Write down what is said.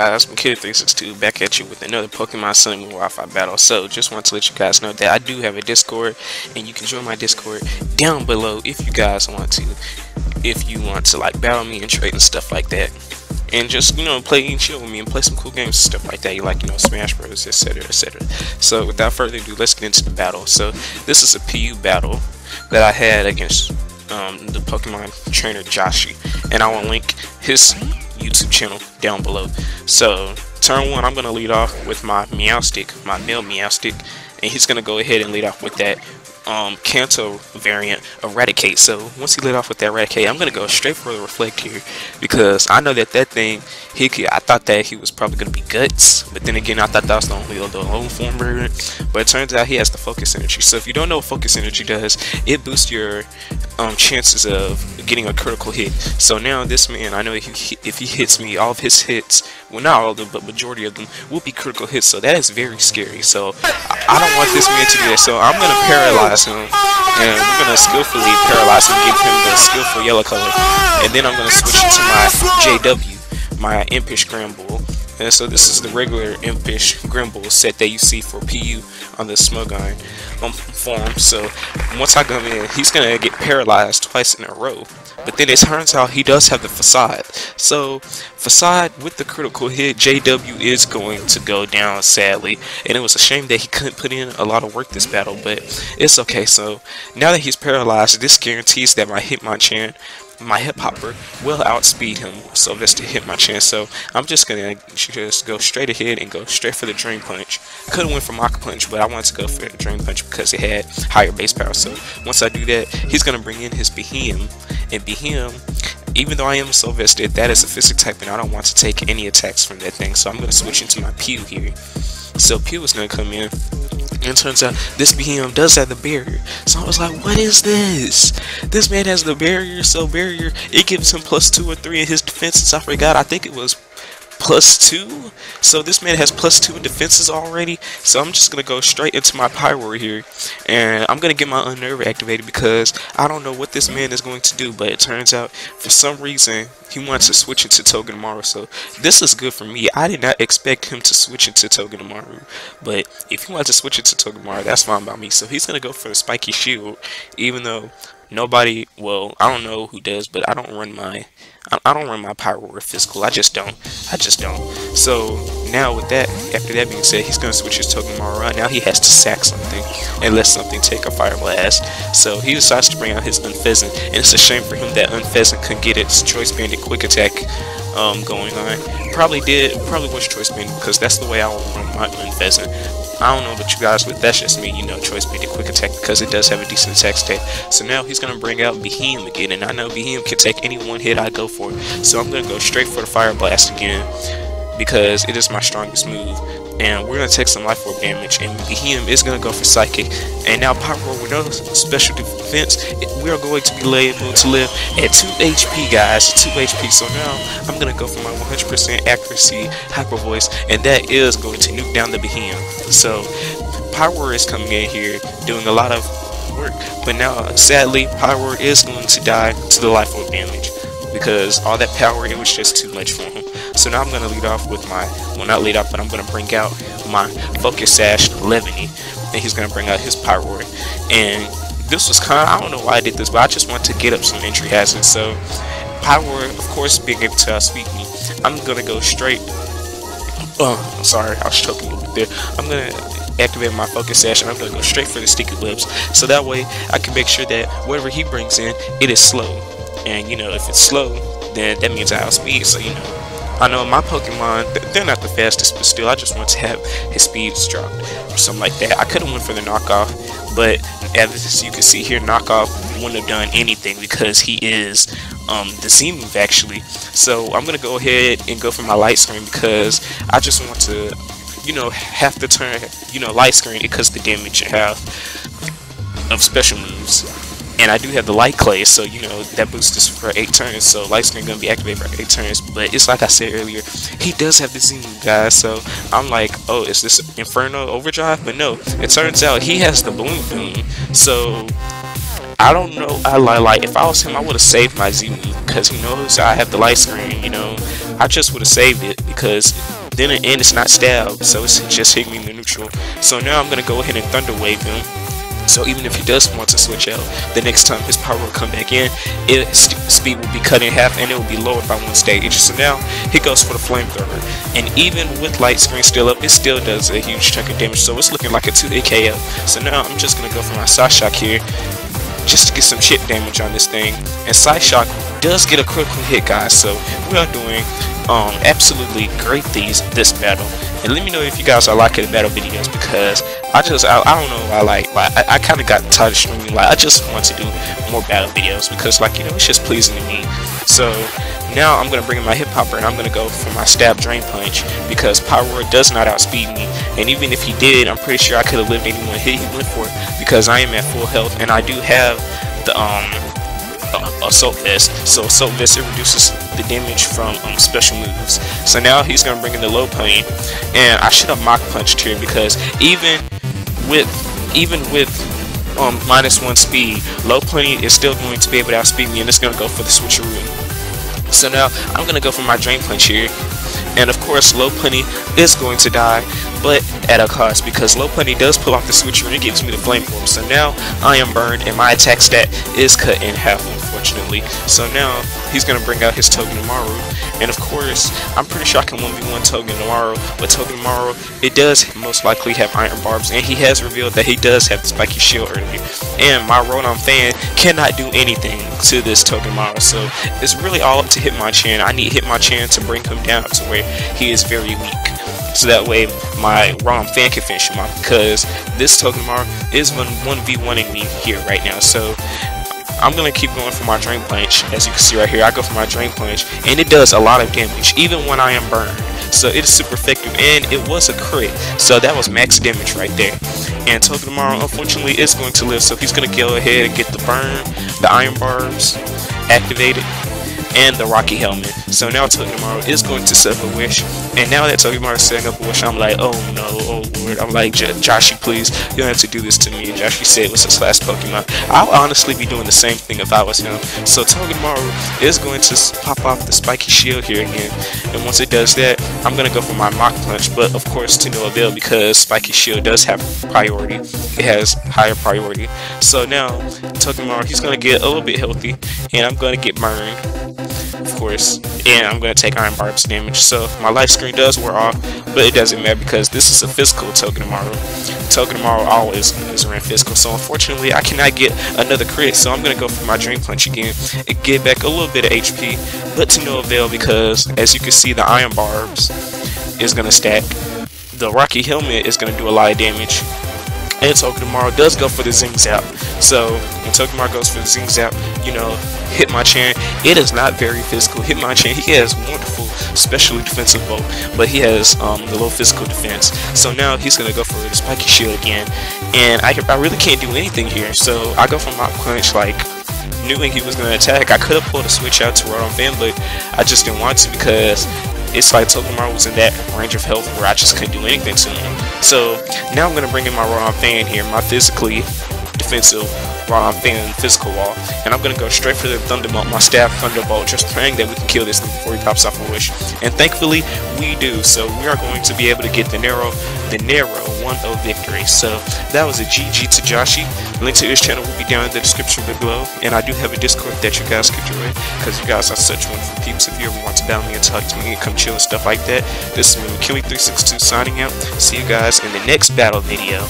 Guys, I'm Kid362 back at you with another Pokemon Sun and Moon Wi-Fi battle. So, just want to let you guys know that I do have a Discord, and you can join my Discord down below if you guys want to. If you want to like battle me and trade and stuff like that, and just play and chill with me and play some cool games and stuff like that. You like Smash Bros, etc., etc. So, without further ado, let's get into the battle. So, this is a PU battle that I had against the Pokemon trainer Joshie, and I will link his YouTube channel down below. So turn one, I'm gonna lead off with my Meowstic, my male Meowstic, and he's gonna go ahead and lead off with that Kanto variant Eradicate. So once he lit off with that Eradicate, I'm gonna go straight for the Reflect here, because I know that thing I thought that he was probably gonna be Guts, but then again I thought that was the lone form variant, but it turns out he has the Focus Energy. So if you don't know what Focus Energy does, it boosts your chances of getting a critical hit. So now this man, I know if he hits me, all of his hits, well not all of them, but majority of them will be critical hits. So that is very scary. So I don't want this man to do that. So I'm gonna paralyze him, and we're gonna skillfully paralyze him, give him the skillful yellow color, and then I'm gonna switch to my JW, my Impish Granbull. And so this is the regular Impish Granbull set that you see for PU on the Smogon form. So once I come in, he's gonna get paralyzed twice in a row. But then it turns out he does have the Facade. So Facade with the critical hit, JW is going to go down sadly. And it was a shame that he couldn't put in a lot of work this battle, but it's okay. So now that he's paralyzed, this guarantees that my Hitmonchan, my Hip Hopper, will outspeed him, so that's to Hitmonchan. So I'm just gonna go straight ahead and go straight for the Drain Punch. Could have went for Mach Punch, but I wanted to go for the Drain Punch because it had higher base power. So once I do that, he's gonna bring in his Behem, and Behem, even though I am so vested, that is a physic type, and I don't want to take any attacks from that thing. So I'm gonna switch into my Pew here. So Pew is gonna come in. And it turns out this Behem does have the barrier. So I was like, what is this? This man has the barrier, so barrier, it gives him +2 or 3 in his defenses. I forgot, I think it was +2. So this man has +2 in defenses already. So I'm just gonna go straight into my Pyro here, and I'm gonna get my Unnerve activated because I don't know what this man is going to do. But it turns out for some reason he wants to switch into TOGEDEMARU. So this is good for me. I did not expect him to switch into TOGEDEMARU, but if he wants to switch into TOGEDEMARU, that's fine by me. So he's gonna go for the Spiky Shield, even though nobody, well, I don't know who does, but I don't run my Pyro or Physical. I just don't. So now with that, after that being said, he's gonna switch his TOGEDEMARU around. Now he has to sack something and let something take a Fire Blast. So he decides to bring out his Unfezant, and it's a shame for him that Unfezant couldn't get its Choice Banded Quick Attack going on. Probably was Choice Banded because that's the way I would run my Unfezant. I don't know about you guys, but that's just me, Choice Banded Quick Attack because it does have a decent attack stat. So now he's going to bring out Behem again, and I know Behem can take any one hit I go for. So I'm going to go straight for the Fire Blast again because it is my strongest move. And we're going to take some Life Orb damage, and Behem is going to go for Psychic. And now Pyro with no special defense, we are going to be able to live at 2 HP, guys. 2 HP. So now I'm going to go for my 100% accuracy Hyper Voice, and that is going to nuke down the Behem. So Pyro is coming in here doing a lot of work, but now sadly Pyro is going to die to the Life Orb damage because all that power, it was just too much for him. So now I'm going to lead off with my, well not lead off, but I'm going to bring out my Focus Sash Levany, and he's going to bring out his Pyro. And this was kind of, I don't know why I did this, but I just want to get up some entry hazards. So Pyro, of course, being able to outspeed me, I'm going to go straight, I'm sorry, I was choking a little bit there. I'm going to activate my Focus Sash, and I'm going to go straight for the Sticky Webs, so that way I can make sure that whatever he brings in, it is slow. And if it's slow, then that means I outspeed. So I know my Pokemon, they're not the fastest, but still I just want to have his speeds dropped or something like that. I could have went for the Knockoff, but as you can see here, Knockoff wouldn't have done anything because he is the Z move actually. So I'm gonna go ahead and go for my Light Screen because I just want to have to turn Light Screen because the damage I have of special moves. And I do have the Light Clay, so that boost is for 8 turns, so Light Screen gonna be activated for 8 turns. But it's like I said earlier, he does have the Z move, guys, so I'm like, oh, is this Inferno Overdrive? But no, it turns out he has the Balloon Boom. So I don't know, like if I was him, I would have saved my Z move because he knows I have the Light Screen, I just would have saved it, because then and it's not stabbed, so it's just hitting me in the neutral. So now I'm gonna go ahead and Thunder Wave him. So even if he does want to switch out, the next time his power will come back in, its speed will be cut in half and it will be lowered by 1 stage. So now he goes for the flamethrower, and even with light screen still up, it still does a huge chunk of damage. So it's looking like a 2-hit KO. So now I'm just gonna go for my Side Shock here, just to get some chip damage on this thing. And Side Shock does get a critical hit, guys. So we are doing absolutely great this battle. And let me know if you guys are liking the battle videos, because I don't know, I kind of got tired of streaming. Like, I just want to do more battle videos, because, like, you know, it's just pleasing to me. So now I'm gonna bring in my Hip Hopper, and I'm gonna go for my Stab Drain Punch, because Pyro does not outspeed me, and even if he did, I'm pretty sure I could have lived any one hit he went for, because I am at full health, and I do have the Assault Vest. So Assault Vest, it reduces the damage from special moves. So now he's gonna bring in the Low Plane, and I should have Mach Punched here, because even with -1 speed, Low Plane is still going to be able to outspeed me, and it's gonna go for the switcheroo. So now I'm gonna go for my Drain Punch here, and of course Low Plane is going to die, but at a cost, because Low Plane does pull off the switcheroo and it gives me the flamethrower. So now I am burned, and my attack stat is cut in half, unfortunately. So now he's gonna bring out his TOGEDEMARU, and of course I'm pretty sure I can 1v1 TOGEDEMARU, but TOGEDEMARU, it does most likely have iron barbs, and he has revealed that he does have the spiky shield earlier, and my Rotom fan cannot do anything to this TOGEDEMARU. So it's really all up to Hitmonchan. I need Hitmonchan to bring him down to where he is very weak, so that way my Rotom fan can finish him off, because this TOGEDEMARU is 1v1ing me here right now. So I'm gonna keep going for my Drain Punch. As you can see right here, I go for my Drain Punch, and it does a lot of damage even when I am burned. So it is super effective, and it was a crit, so that was max damage right there. And TOGEDEMARU unfortunately is going to live, so he's gonna go ahead and get the burn, the iron barbs activated, and the Rocky Helmet. So now TOGEDEMARU is going to set up a wish, and now that TOGEDEMARU is setting up a wish, I'm like, oh no, oh lord. I'm like, Joshie, please, you don't have to do this to me. And Joshie said it was his last Pokemon. I'll honestly be doing the same thing if I was him. So TOGEDEMARU is going to pop off the spiky shield here again, and once it does that, I'm gonna go for my Mach Punch, but of course to no avail, because spiky shield does have priority. It has higher priority. So now TOGEDEMARU, he's gonna get a little bit healthy, and I'm gonna get burned, of course, and I'm going to take iron barbs damage. So my life screen does wear off, but it doesn't matter, because this is a physical TOGEDEMARU. TOGEDEMARU always is ran physical, so unfortunately I cannot get another crit. So I'm going to go for my Drain Punch again and get back a little bit of HP, but to no avail, because as you can see, the iron barbs is going to stack. The Rocky Helmet is going to do a lot of damage, and TOGEDEMARU does go for the Zing Zap. So when TOGEDEMARU goes for the Zing Zap, you know, Hitmonchan, it is not very physical. Hitmonchan, he has wonderful specially defensive bow, but he has the low physical defense. So now he's gonna go for the spiky shield again, and I really can't do anything here. So I go for Mach Punch, like, knowing he was gonna attack. I could have pulled a switch out to Rotom Fan, but I just didn't want to, because it's like TOGEDEMARU was in that range of health where I just couldn't do anything to him. So now I'm gonna bring in my Rotom Fan here, my physically defensive Rotom Fan physical wall, and I'm gonna go straight for the Thunderbolt, my Stab Thunderbolt, just praying that we can kill this thing before he pops off a wish. And thankfully we do, so we are going to be able to get the narrow 1-0 victory. So that was a GG to Joshie. Link to his channel will be down in the description below, and I do have a Discord that you guys could join, because you guys are such wonderful peeps. If you ever want to battle me and talk to me and come chill and stuff like that, this is me, Killy362, signing out. See you guys in the next battle video.